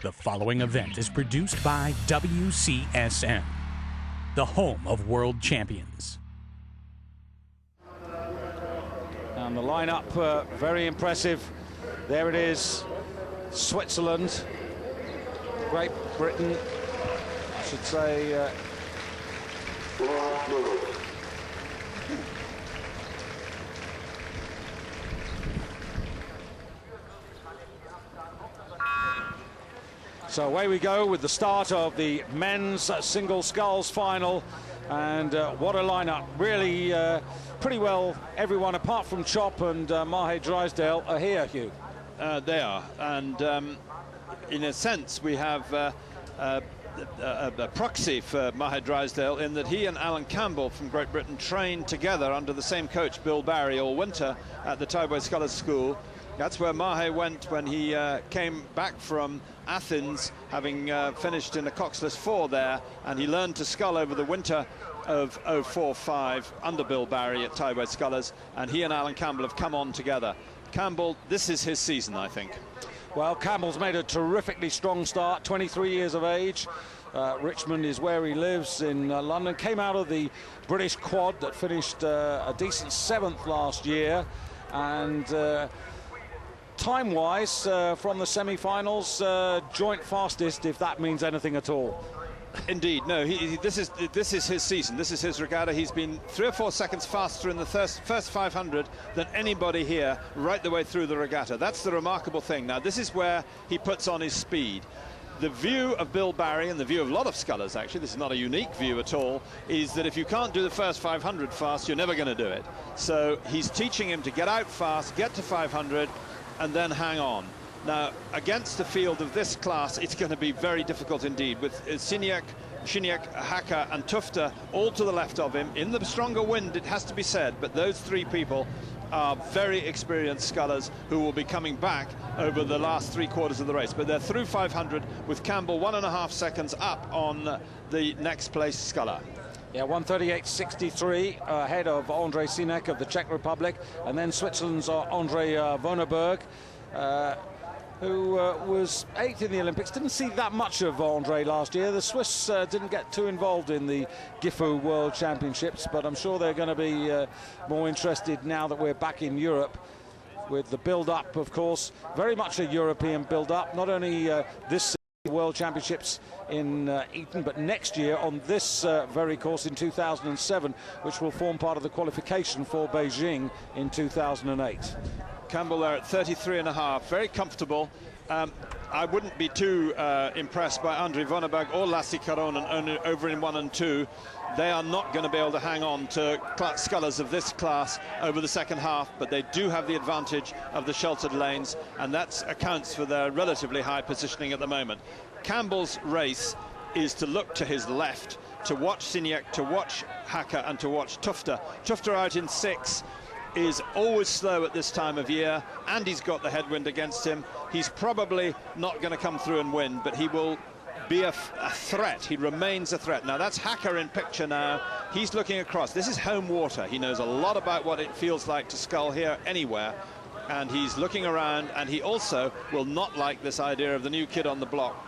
The following event is produced by WCSN, the home of world champions. And the lineup, very impressive. There it is, Switzerland, Great Britain, I should say. So away we go with the start of the men's single sculls final, and what a lineup. Really pretty well everyone apart from Chop and Mahe Drysdale are here, Hugh. They are, and in a sense we have a proxy for Mahe Drysdale in that he and Alan Campbell from Great Britain trained together under the same coach, Bill Barry, all winter at the Tideway Scullers School. That's where Mahe went when he came back from Athens, having finished in a Coxless 4 there, and he learned to scull over the winter of 04-05 under Bill Barry at Tideway Scullers, and he and Alan Campbell have come on together. Campbell, this is his season, I think. Well, Campbell's made a terrifically strong start, 23 years of age. Richmond is where he lives in London. Came out of the British quad that finished a decent 7th last year, and time-wise, from the semi-finals, joint fastest, if that means anything at all. Indeed, no. This is his season. This is his regatta. He's been 3 or 4 seconds faster in the first 500 than anybody here, right the way through the regatta. That's the remarkable thing. Now, this is where he puts on his speed. The view of Bill Barry, and the view of a lot of scullers, actually, this is not a unique view at all, is that if you can't do the first 500 fast, you're never going to do it. So he's teaching him to get out fast, get to 500, and then hang on. Now, against a field of this class, it's going to be very difficult indeed, with Siniak, Haka and Tufte all to the left of him. In the stronger wind, it has to be said, but those 3 people are very experienced scullers who will be coming back over the last 3/4 of the race. But they're through 500 with Campbell 1.5 seconds up on the next place sculler. Yeah, 1:38.63 ahead of Andrei Sinek of the Czech Republic, and then Switzerland's Andrei Vonneberg, who was 8th in the Olympics. Didn't see that much of Andrei last year. The Swiss didn't get too involved in the Gifu World Championships, but I'm sure they're going to be more interested now that we're back in Europe with the build-up, of course. Very much a European build-up, not only this World Championships in Eton, but next year on this very course in 2007, which will form part of the qualification for Beijing in 2008. Campbell there at 33.5, very comfortable. I wouldn't be too impressed by Andrei Vonneberg or Lassi Karonen over in 1 and 2. They are not going to be able to hang on to scullers of this class over the second half, but they do have the advantage of the sheltered lanes, and that accounts for their relatively high positioning at the moment. Campbell's race is to look to his left, to watch Siniak, to watch Haka and to watch Tufte. Tufte out in 6. Is always slow at this time of year, and he's got the headwind against him. He's probably not going to come through and win, but he will be a threat. He remains a threat. Now, that's Hacker in picture now. He's looking across. This is home water. He knows a lot about what it feels like to scull here anywhere, and he's looking around, and he also will not like this idea of the new kid on the block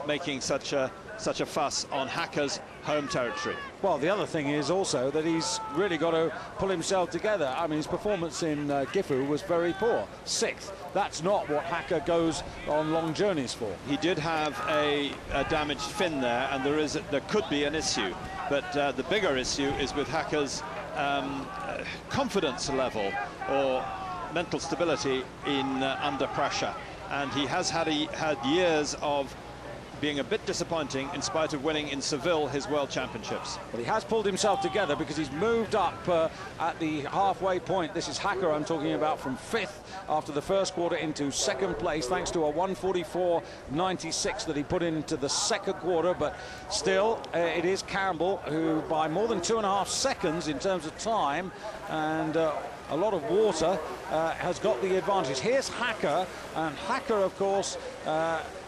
making such a fuss on Hacker's home territory. Well, the other thing is also that he's really got to pull himself together. I mean, his performance in Gifu was very poor, 6th. That's not what Hacker goes on long journeys for. He did have a damaged fin there, and there could be an issue. But the bigger issue is with Hacker's confidence level or mental stability in under pressure. And he has had years of being a bit disappointing in spite of winning in Seville his World Championships. But he has pulled himself together because he's moved up at the halfway point. This is Hacker I'm talking about, from 5th after the first quarter into 2nd place, thanks to a 1:44.96 that he put into the 2nd quarter. But still, it is Campbell who, by more than 2.5 seconds in terms of time and a lot of water, has got the advantage. Here's Hacker, and Hacker, of course,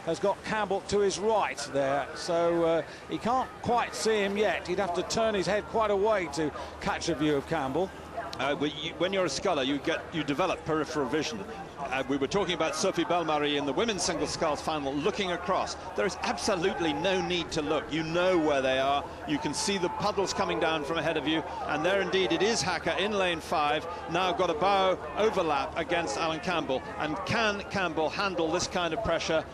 has got Campbell to his right there, so he can't quite see him yet. He'd have to turn his head quite a way to catch a view of Campbell. When you're a sculler, you develop peripheral vision. we were talking about Sophie Belmarie in the women's single sculls final, looking across. There is absolutely no need to look. You know where they are. You can see the puddles coming down from ahead of you, and there indeed it is Hacker in lane 5, now got a bow overlap against Alan Campbell. And can Campbell handle this kind of pressure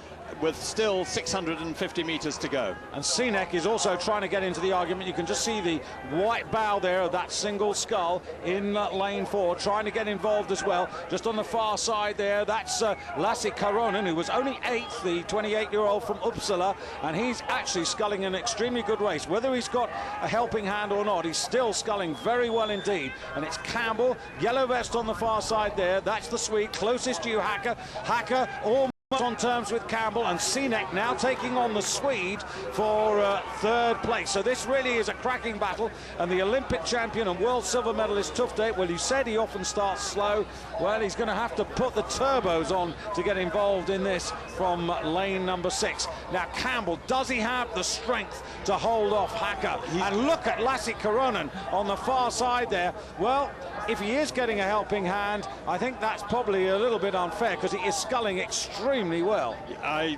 with still 650 meters to go? And Sinek is also trying to get into the argument. You can just see the white bow there of that single scull in lane 4, trying to get involved as well. Just on the far side there, that's Lasse Karonen, who was only 8th, the 28-year-old from Uppsala, and he's actually sculling an extremely good race. Whether he's got a helping hand or not, he's still sculling very well indeed. And it's Campbell, yellow vest on the far side there. That's the Swede, closest to you, Hacker. Hacker all on terms with Campbell, and Sinek now taking on the Swede for 3rd place. So this really is a cracking battle, and the Olympic champion and world silver medalist Tufte, well, you said he often starts slow. Well, he's going to have to put the turbos on to get involved in this from lane number 6. Now Campbell, does he have the strength to hold off Hacker? And look at Lasse Karonen on the far side there. Well, if he is getting a helping hand, I think that's probably a little bit unfair, because he is sculling extremely well. I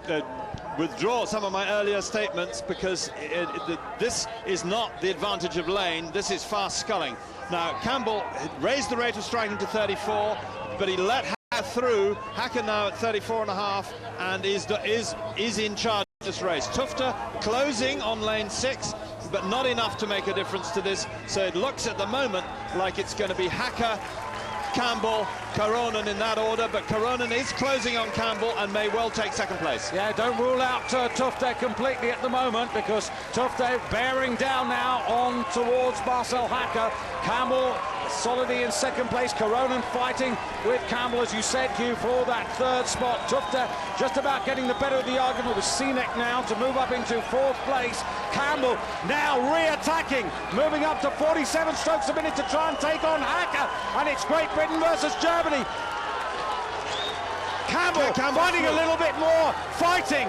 withdraw some of my earlier statements, because this is not the advantage of lane, this is fast sculling. Now Campbell raised the rate of striking to 34, but he let Hacker through. Hacker now at 34.5 and is in charge of this race. Tufte closing on lane 6, but not enough to make a difference to this. So it looks at the moment like it's going to be Hacker, Campbell, Karonen in that order, but Karonen is closing on Campbell and may well take 2nd place. Yeah, don't rule out Tufte completely at the moment, because Tufte bearing down now on towards Marcel Hacker. Campbell solidly in 2nd place. Karonen fighting with Campbell, as you said, Hugh, for that 3rd spot. Tufte just about getting the better of the argument with Sinek now to move up into 4th place. Campbell now re-attacking, moving up to 47 strokes a minute to try and take on Hacker, and it's Great Britain versus Germany. Campbell finding a little bit more, fighting.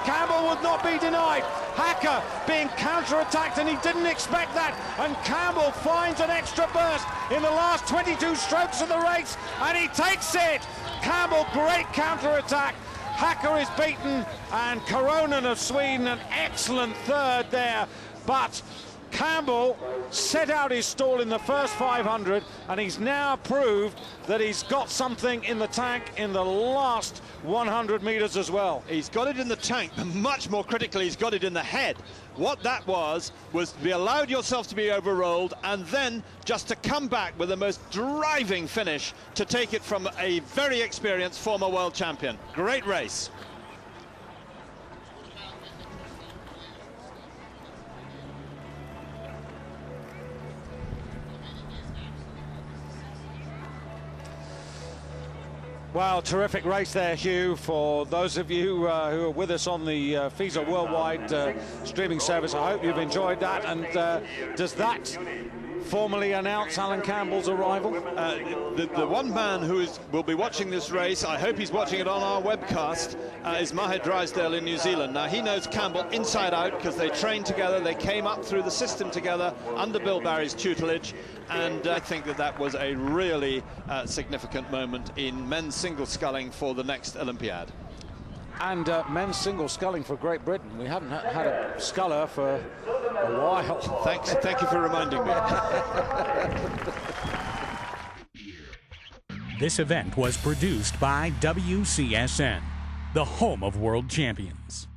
Campbell would not be denied. Hacker being counter-attacked, and he didn't expect that, and Campbell finds an extra burst in the last 22 strokes of the race, and he takes it. Campbell, great counter-attack. Hacker is beaten, and Karonen of Sweden, an excellent 3rd there, but Campbell set out his stall in the first 500, and he's now proved that he's got something in the tank in the last 100 meters as well. He's got it in the tank, but much more critically, he's got it in the head. What that was to be allowed yourself to be overrolled, and then just to come back with the most driving finish to take it from a very experienced former world champion. Great race. Well, terrific race there, Hugh, for those of you who are with us on the FISA Worldwide streaming service. I hope you've enjoyed that. And does that formally announce Alan Campbell's arrival? The one man who will be watching this race, I hope he's watching it on our webcast, is Maher Drysdale in New Zealand. Now, he knows Campbell inside out because they trained together, they came up through the system together under Bill Barry's tutelage, and I think that was a really significant moment in men's single sculling for the next Olympiad. And men's single sculling for Great Britain. We haven't had a sculler for a while. Thank you for reminding me. This event was produced by WCSN, the home of world champions.